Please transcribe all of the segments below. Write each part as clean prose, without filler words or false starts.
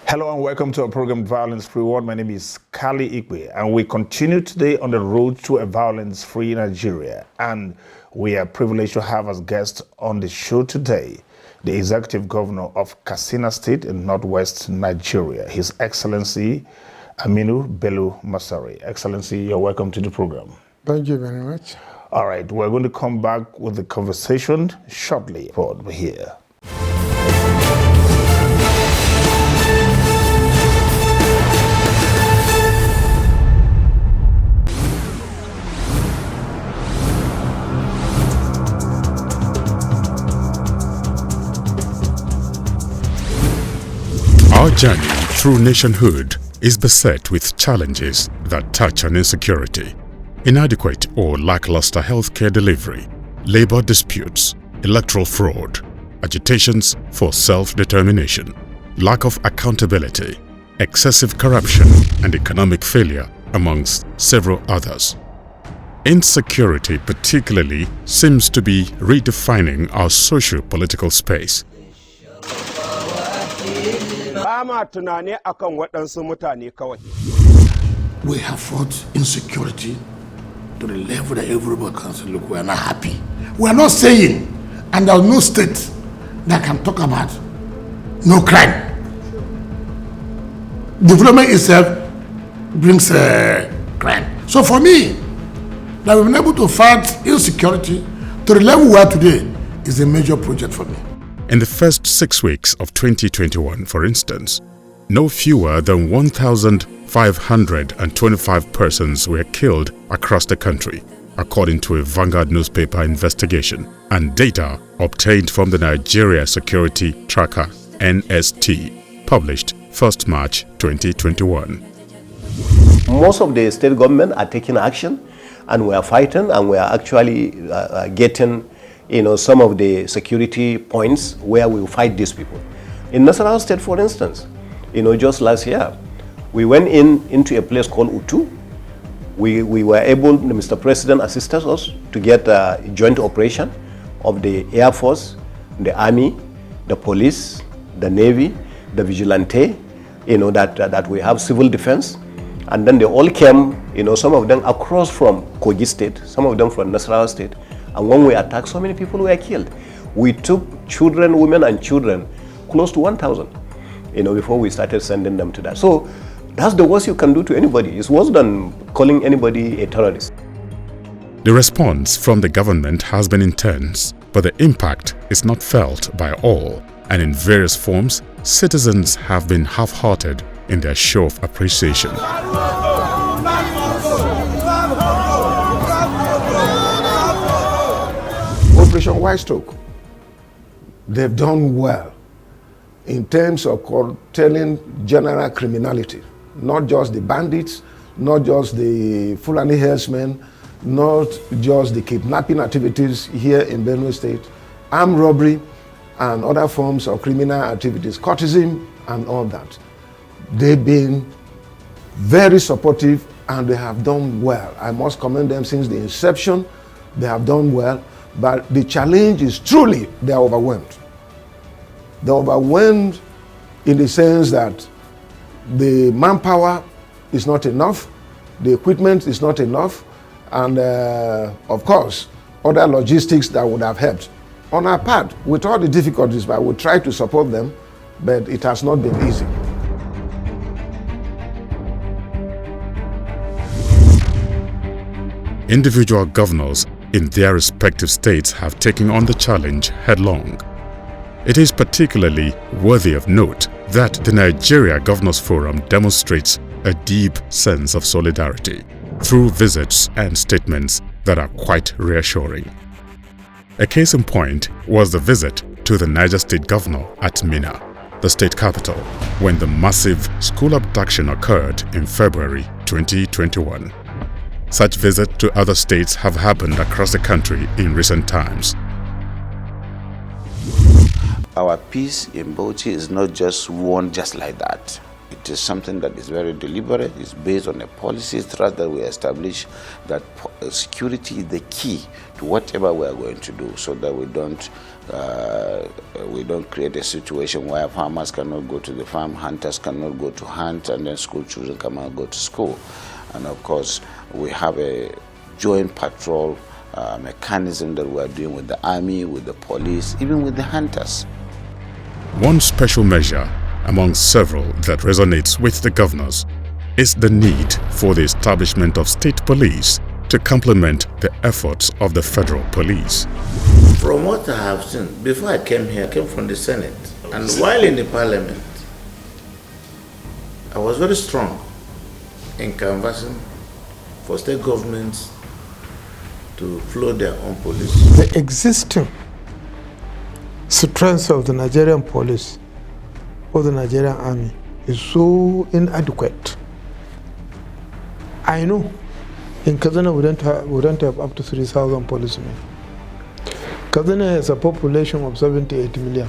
Hello and welcome to our program Violence Free World. My name is Kali Ikwe and we continue today on the road to a violence-free Nigeria. And we are privileged to have as guest on the show today the Executive Governor of Katsina State in Northwest Nigeria, His Excellency Aminu Bello Masari. Excellency, you're welcome to the program. Thank you very much. All right, we're going to come back with the conversation shortly. We're here. Our journey through nationhood is beset with challenges that touch on insecurity, inadequate or lackluster healthcare delivery, labor disputes, electoral fraud, agitations for self-determination, lack of accountability, excessive corruption and economic failure, amongst several others. Insecurity particularly seems to be redefining our socio-political space. We have fought insecurity to the level that everybody can say, look, we are not happy. We are not saying, and there is no state that can talk about no crime. Development itself brings crime. So for me, that we've been able to fight insecurity to the level we are today is a major project for me. In the first 6 weeks of 2021, for instance, no fewer than 1,525 persons were killed across the country, according to a Vanguard newspaper investigation and data obtained from the Nigeria Security Tracker (NST), published 1st March 2021. Most of the state government are taking action, and we are fighting, and we are actually getting some of the security points where we will fight these people. In Nasarawa State, for instance, just last year, we went into a place called Utu. We were able, Mr. President assisted us to get a joint operation of the Air Force, the Army, the Police, the Navy, the Vigilante, that we have civil defense. And then they all came, some of them across from Kogi State, some of them from Nasarawa State. And when we attacked, so many people were killed. We took children, women and children, close to 1,000, before we started sending them to that. So that's the worst you can do to anybody. It's worse than calling anybody a terrorist. The response from the government has been intense, but the impact is not felt by all. And in various forms, citizens have been half-hearted in their show of appreciation. Operation White Stroke, they've done well in terms of curtailing general criminality, not just the bandits, not just the Fulani herdsmen, not just the kidnapping activities here in Benue State, armed robbery and other forms of criminal activities, courtesan and all that. They've been very supportive and they have done well. I must commend them since the inception. They have done well. But the challenge is truly they are overwhelmed. They're overwhelmed in the sense that the manpower is not enough, the equipment is not enough, and of course, other logistics that would have helped. On our part, with all the difficulties, but we try to support them, but it has not been easy. Individual governors in their respective states have taken on the challenge headlong. It is particularly worthy of note that the Nigeria Governors Forum demonstrates a deep sense of solidarity through visits and statements that are quite reassuring. A case in point was the visit to the Niger State Governor at Minna, the state capital, when the massive school abduction occurred in February 2021. Such visits to other states have happened across the country in recent times. Our peace in Bauchi is not just won just like that. It is something that is very deliberate. It's based on a policy thrust that we establish that security is the key to whatever we are going to do, so that we don't We don't create a situation where farmers cannot go to the farm, hunters cannot go to hunt, and then school children cannot go to school. And of course, we have a joint patrol mechanism that we are doing with the army, with the police, even with the hunters. One special measure among several that resonates with the governors is the need for the establishment of state police to complement the efforts of the federal police. From what I have seen, before I came here, I came from the Senate. And while in the Parliament, I was very strong in canvassing for state governments to float their own police. The existing strength of the Nigerian police or the Nigerian army is so inadequate. I know in Kaduna we don't have up to 3,000 policemen. Kaduna has a population of 78 million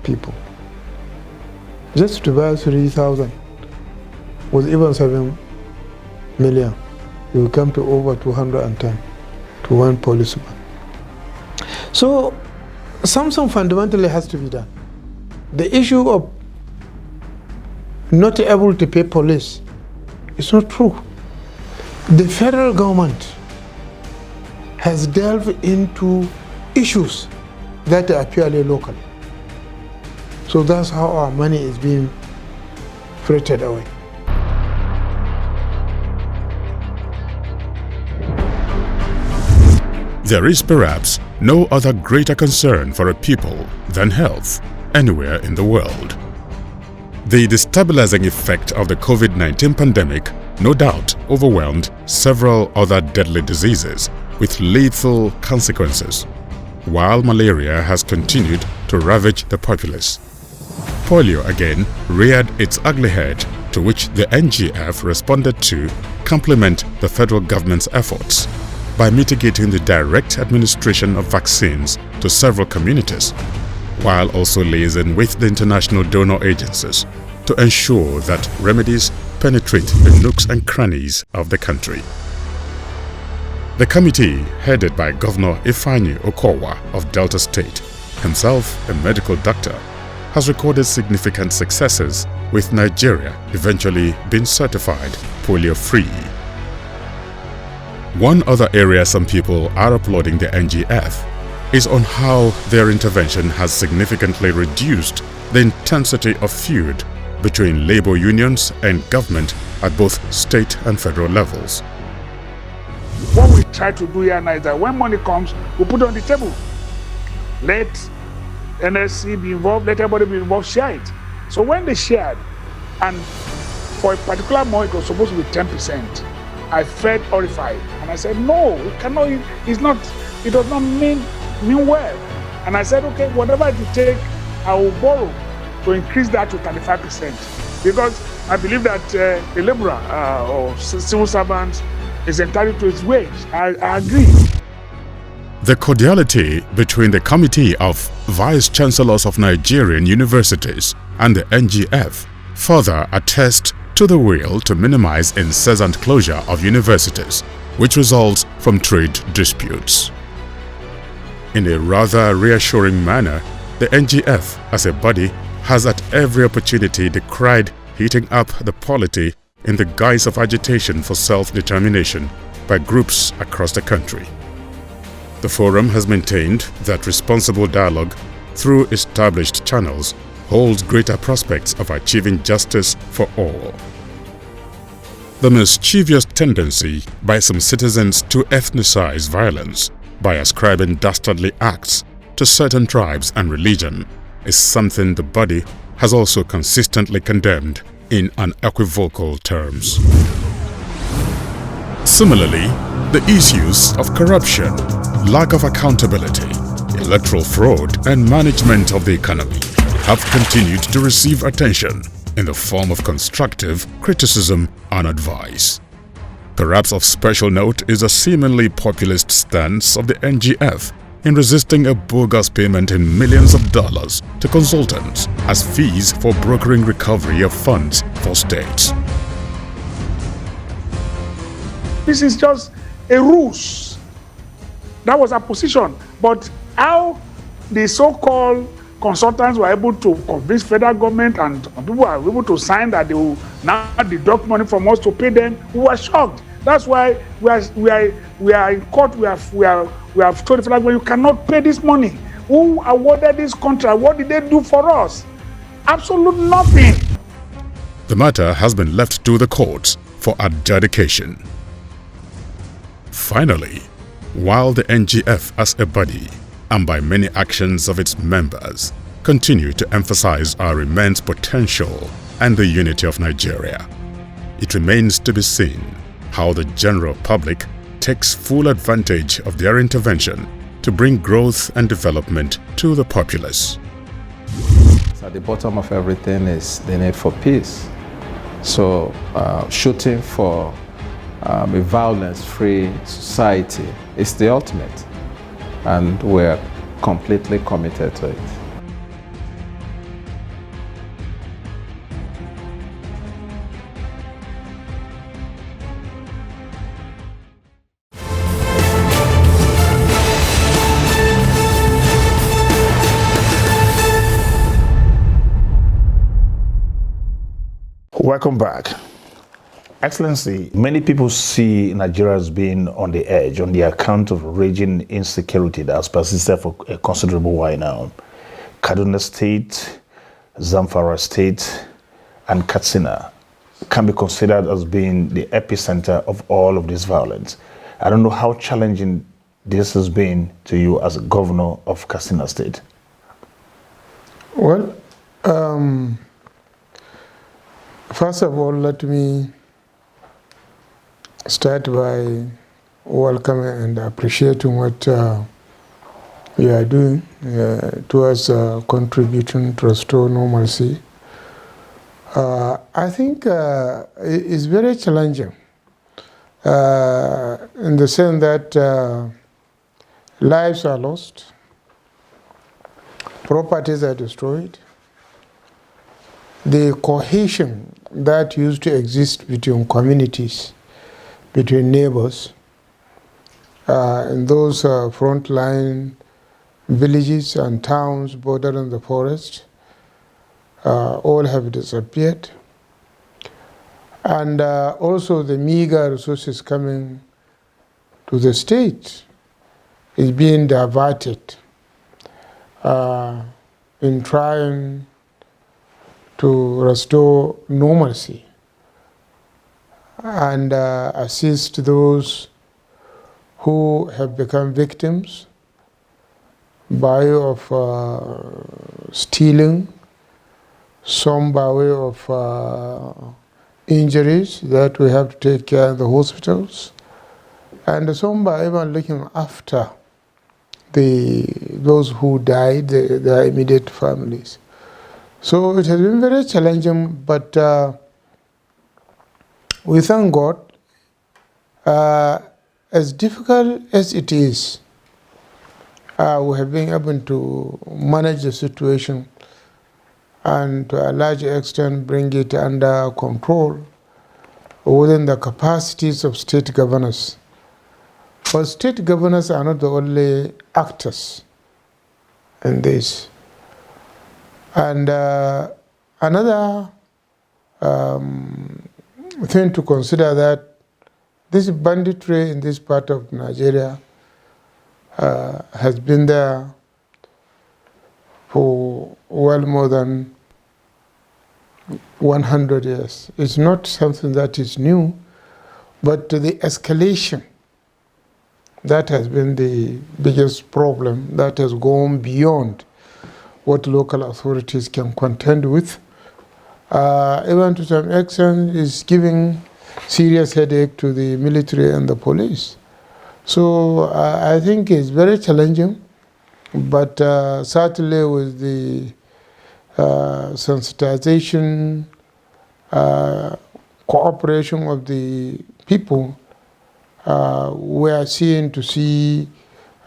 people. Just to buy 3,000 with even 7 million, you will come to over 210 to one policeman. So something fundamentally has to be done. The issue of not able to pay police is not true. The federal government has delved into issues that are purely local. So that's how our money is being frittered away. There is perhaps no other greater concern for a people than health anywhere in the world. The destabilizing effect of the COVID-19 pandemic no doubt overwhelmed several other deadly diseases with lethal consequences, while malaria has continued to ravage the populace. Polio again reared its ugly head, to which the NGF responded to complement the federal government's efforts by mitigating the direct administration of vaccines to several communities, while also liaising with the international donor agencies to ensure that remedies penetrate the nooks and crannies of the country. The committee, headed by Governor Ifeanyi Okowa of Delta State, himself a medical doctor, has recorded significant successes, with Nigeria eventually being certified polio-free. One other area some people are applauding the NGF is on how their intervention has significantly reduced the intensity of feud between labor unions and government at both state and federal levels. What we try to do here now is that when money comes, we put it on the table. Let NSC be involved, let everybody be involved, share it. So when they shared, and for a particular month it was supposed to be 10%, I felt horrified. And I said, no, it cannot, it does not mean well. And I said, okay, whatever it will take, I will borrow to increase that to 35%. Because I believe that a laborer or civil servant is entitled to his wage. I agree. The cordiality between the Committee of Vice Chancellors of Nigerian Universities and the NGF further attest to the will to minimize incessant closure of universities, which results from trade disputes. In a rather reassuring manner, the NGF as a body has at every opportunity decried heating up the polity in the guise of agitation for self-determination by groups across the country. The forum has maintained that responsible dialogue through established channels holds greater prospects of achieving justice for all. The mischievous tendency by some citizens to ethnicize violence by ascribing dastardly acts to certain tribes and religion is something the body has also consistently condemned in unequivocal terms. Similarly, the issues of corruption, lack of accountability, electoral fraud, and management of the economy have continued to receive attention in the form of constructive criticism and advice. Perhaps of special note is the seemingly populist stance of the NGF in resisting a bogus payment in millions of dollars to consultants as fees for brokering recovery of funds for states. This is just a ruse. That was our position. But how the so-called consultants were able to convince federal government and people were able to sign that they will now deduct money from us to pay them, we were shocked. That's why we are in court. We have told the federal government, you cannot pay this money. Who awarded this contract? What did they do for us? Absolute nothing. The matter has been left to the courts for adjudication. Finally, while the NGF as a body, and by many actions of its members, continue to emphasize our immense potential and the unity of Nigeria, it remains to be seen how the general public takes full advantage of their intervention to bring growth and development to the populace. At the bottom of everything is the need for peace. So shooting for a violence-free society is the ultimate, and we're completely committed to it. Welcome back. Excellency, many people see Nigeria as being on the edge on the account of raging insecurity that has persisted for a considerable while now. Kaduna State, Zamfara State, and Katsina can be considered as being the epicenter of all of this violence. I don't know how challenging this has been to you as a governor of Katsina State. Well, first of all, let me start by welcoming and appreciating what you are doing towards contributing to restore normalcy. I think it's very challenging in the sense that lives are lost, properties are destroyed, the cohesion that used to exist between communities, between neighbors, in those frontline villages and towns bordering the forest, all have disappeared. And also the meager resources coming to the state is being diverted in trying to restore normalcy and assist those who have become victims by way of stealing, some by way of injuries that we have to take care of the hospitals, and some by even looking after those who died, their immediate families. So it has been very challenging, but we thank God. As difficult as it is, we have been able to manage the situation and to a large extent bring it under control within the capacities of state governors. But state governors are not the only actors in this. And another thing to consider that this banditry in this part of Nigeria has been there for well more than 100 years. It's not something that is new, but the escalation, that has been the biggest problem that has gone beyond what local authorities can contend with. Even to some extent is giving serious headache to the military and the police. So I think it's very challenging, but certainly with the sensitization, cooperation of the people, we are seeing to see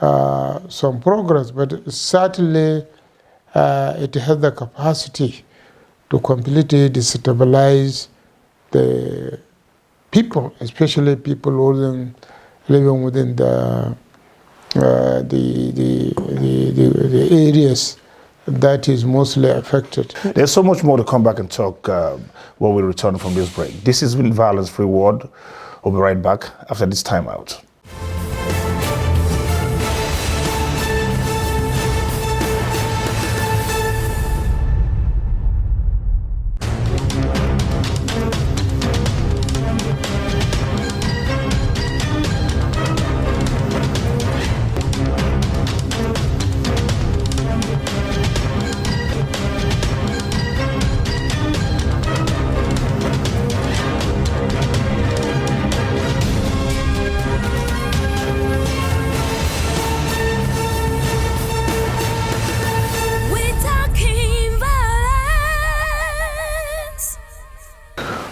some progress, but certainly it has the capacity to completely destabilize the people, especially people living within the the areas that is mostly affected. There's so much more to come back and talk when we return from this break. This has been Violence Free World. We'll be right back after this time out.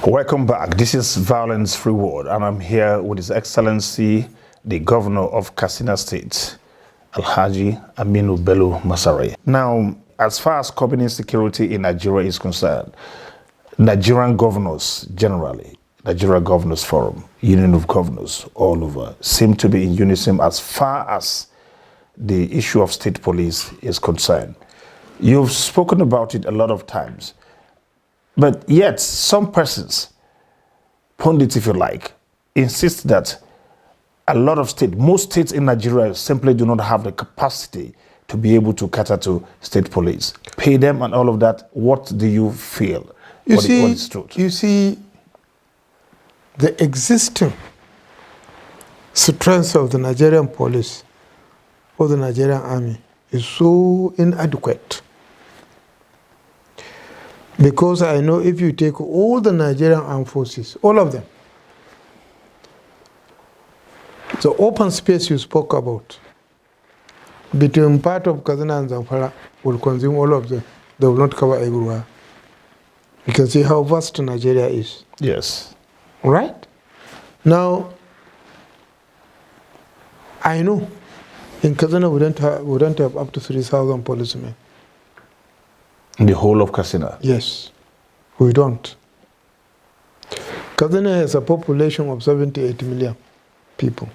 Welcome back. This is Violence Free World, and I'm here with His Excellency, the Governor of Katsina State, Alhaji Aminu Bello Masari. Now, as far as curbing insecurity in Nigeria is concerned, Nigerian governors generally, Nigeria Governors Forum, Union of Governors all over, seem to be in unison as far as the issue of state police is concerned. You've spoken about it a lot of times. But yet, some persons, pundits if you like, insist that a lot of states, most states in Nigeria simply do not have the capacity to be able to cater to state police, pay them and all of that. What do you feel? What is truth? You see, the existing strength of the Nigerian police or the Nigerian army is so inadequate. Because I know if you take all the Nigerian armed forces, all of them, the open space you spoke about, between part of Katsina and Zamfara will consume all of them. They will not cover everywhere. You can see how vast Nigeria is. Yes. Right? Now, I know in Katsina we don't have up to 3,000 policemen. In the whole of Katsina? Yes, we don't. Katsina has a population of 78 million people.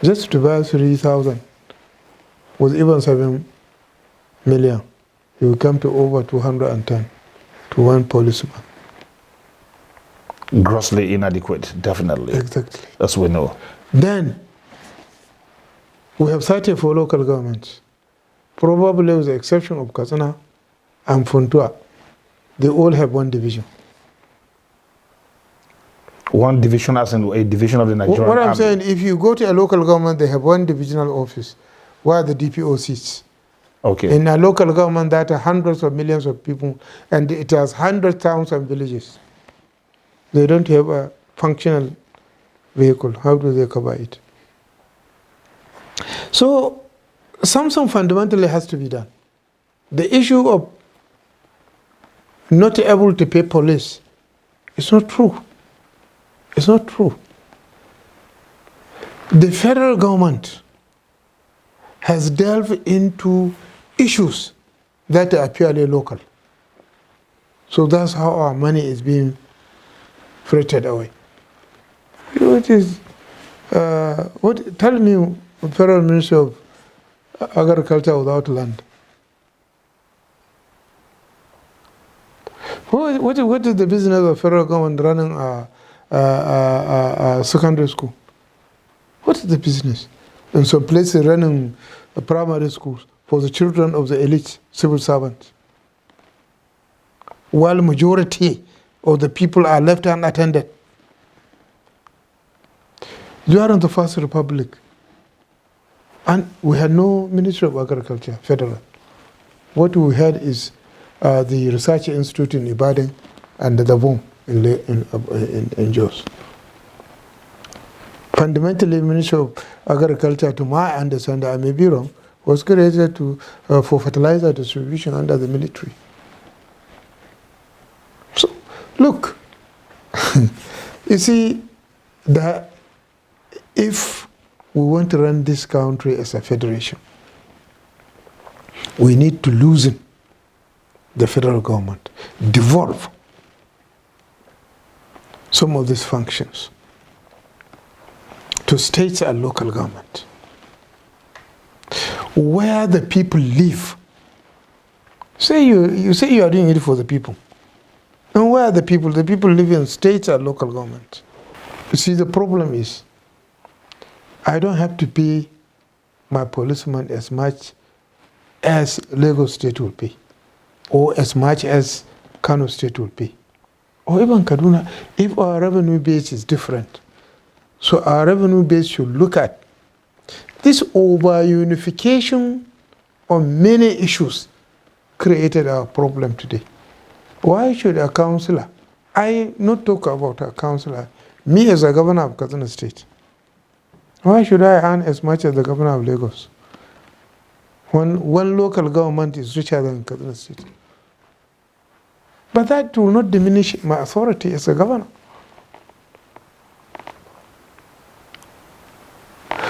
Just to buy 3,000 with even 7 million, you will come to over 210 to one policeman. Grossly inadequate, definitely. Exactly. As we know. Then, we have 34 local governments. Probably with the exception of Katsina and Funtua, they all have one division. One division as in a division of the Nigerian What I'm army. saying, if you go to a local government, they have one divisional office where the DPO sits. Okay. In a local government that are hundreds of millions of people and it has 100 towns and villages. They don't have a functional vehicle. How do they cover it? So, something fundamentally has to be done. The issue of not able to pay police is not true. It's not true. The federal government has delved into issues that are purely local. So that's how our money is being frittered away. Tell me, Federal Ministry of Agriculture without land. What is the business of federal government running a secondary school? What is the business? In some places running primary schools for the children of the elite civil servants. While majority of the people are left unattended. During the First Republic, and we had no Ministry of Agriculture, federal. What we had is the Research Institute in Ibadan and the Davon in Jos. Fundamentally, Ministry of Agriculture, to my understanding, I may be wrong, was created for fertilizer distribution under the military. So, look, you see, that if we want to run this country as a federation, we need to loosen the federal government, devolve some of these functions to states and local government. where the people live. Say you say you are doing it for the people. And where are the people? The people live in states or local government. You see, the problem is, I don't have to pay my policeman as much as Lagos State will pay, or as much as Kano State will pay, or even Kaduna, if our revenue base is different. So our revenue base should look at this over-unification on many issues created our problem today. Why should a councillor, I not talk about a councillor, me as a governor of Kaduna State, why should I earn as much as the governor of Lagos when one local government is richer than Kaduna State? But that will not diminish my authority as a governor.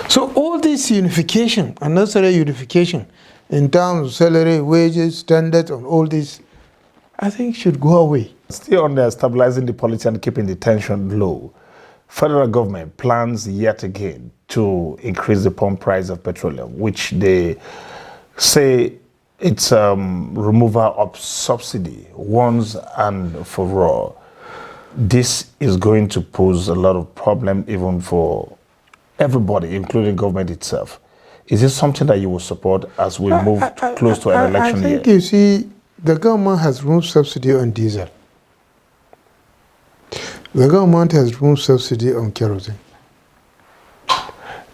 So all this unification, unnecessary unification, in terms of salary, wages, standards, and all this, I think should go away. Still on stabilizing the polity and keeping the tension low, federal government plans yet again to increase the pump price of petroleum, which they say it's removal of subsidy once and for all. This is going to pose a lot of problem even for everybody, including government itself. Is this something that you will support as we move close to an election year? I think you see, the government has removed subsidy on diesel. The government has removed subsidy on kerosene.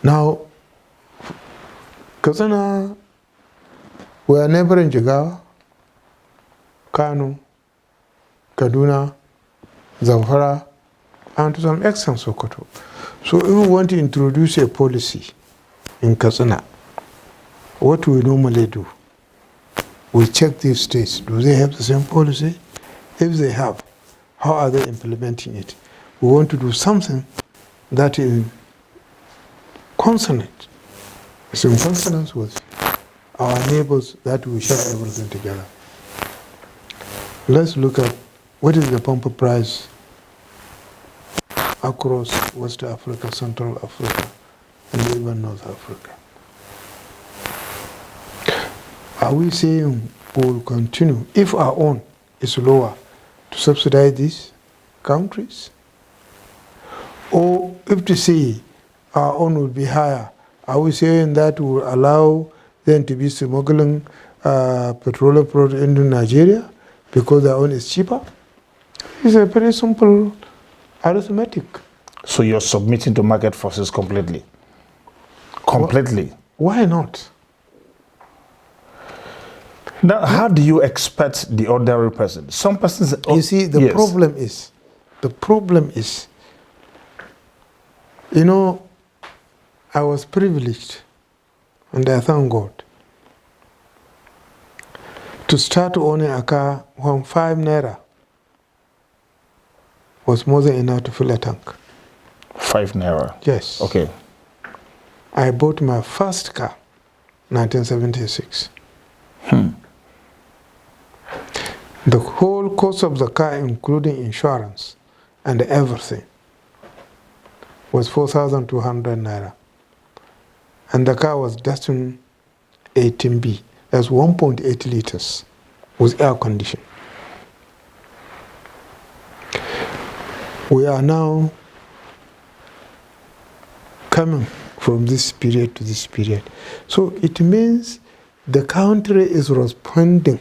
Now, Kazana, we are neighboring Jigawa, Kano, Kaduna, Zamfara, and to some extent Sokoto. So if we want to introduce a policy in Kazana, what we normally do, we check these states. Do they have the same policy? If they have, how are they implementing it? We want to do something that is consonant. It's in consonance with our neighbors, that we share everything together. Let's look at what is the pump price across West Africa, Central Africa, and even North Africa. Are we saying we will continue, if our own is lower, to subsidize these countries? Or if to say our own will be higher, are we saying that will allow them to be smuggling petroleum products into Nigeria because their own is cheaper? It's a very simple arithmetic. So you're submitting to market forces completely? Completely? Well, why not? Now, how do you expect the ordinary person? Some persons... You see, the problem is, you know, I was privileged, and I thank God, to start owning a car when 5 naira was more than enough to fill a tank. 5 naira? Yes. Okay. I bought my first car, 1976. The whole cost of the car, including insurance and everything, was 4,200 naira. And the car was Datsun 18B. That's 1.8 liters with air conditioning. We are now coming from this period to this period. So it means the country is responding.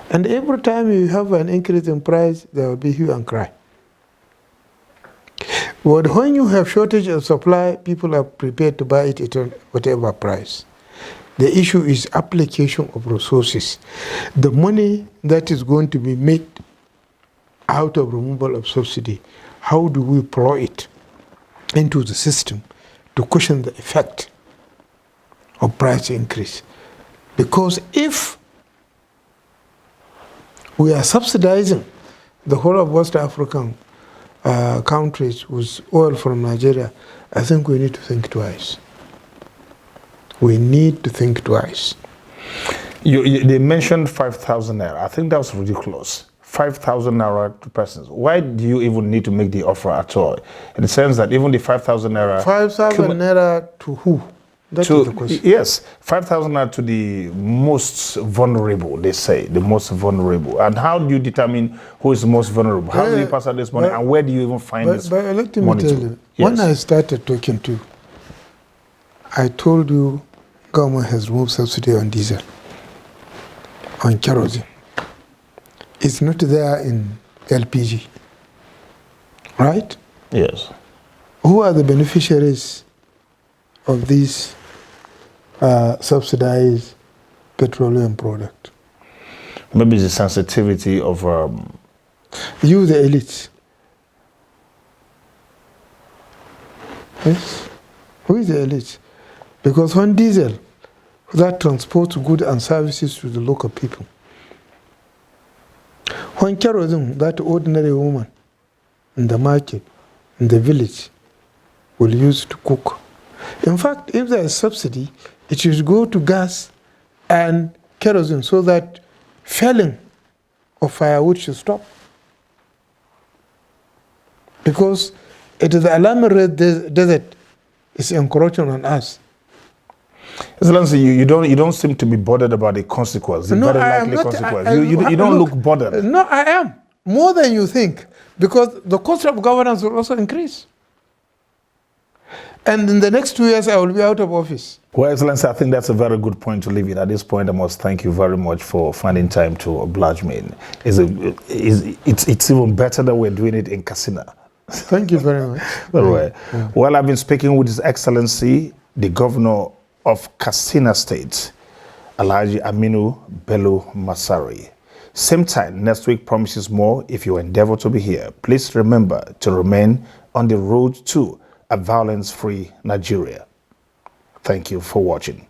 And every time you have an increase in price, there will be hue and cry. But when you have shortage of supply, people are prepared to buy it at whatever price. The issue is application of resources. The money that is going to be made out of removal of subsidy, how do we plow it into the system to cushion the effect of price increase? Because if we are subsidizing the whole of West African countries with oil from Nigeria, I think we need to think twice. We need to think twice. They mentioned 5,000 naira. I think that was ridiculous. 5,000 naira to persons. Why do you even need to make the offer at all? In the sense that even the 5,000 naira... 5,000 naira to who? That's the question. Yes, 5,000 naira to the most vulnerable, they say, the most vulnerable. And how do you determine who is the most vulnerable? How do you pass out this money, and where do you even find this money? Let me tell you, when I started talking to you, I told you government has removed subsidy on diesel, on kerosene. It's not there in LPG, right? Yes. Who are the beneficiaries of these subsidized petroleum product? Maybe the sensitivity of... You, the elite. Yes. Who is the elite? Because when diesel, that transports goods and services to the local people. When kerosene, that ordinary woman in the market, in the village, will use to cook. In fact, if there is subsidy, it should go to gas and kerosene so that felling of firewood should stop. Because it is the alarming desert is encroaching on us. Excellency, you don't seem to be bothered about the consequence, the very likely consequence. You don't look bothered. No, I am. More than you think. Because the cost of governance will also increase. And in the next 2 years, I will be out of office. Well, Excellency, I think that's a very good point to leave it. At this point, I must thank you very much for finding time to oblige me. It's even better that we're doing it in Katsina. Thank you very much. All right. Yeah. Well, I've been speaking with His Excellency, the Governor of Katsina State, Alhaji Aminu Bello Masari. Same time, next week promises more if you endeavor to be here. Please remember to remain on the road to a violence-free Nigeria. Thank you for watching.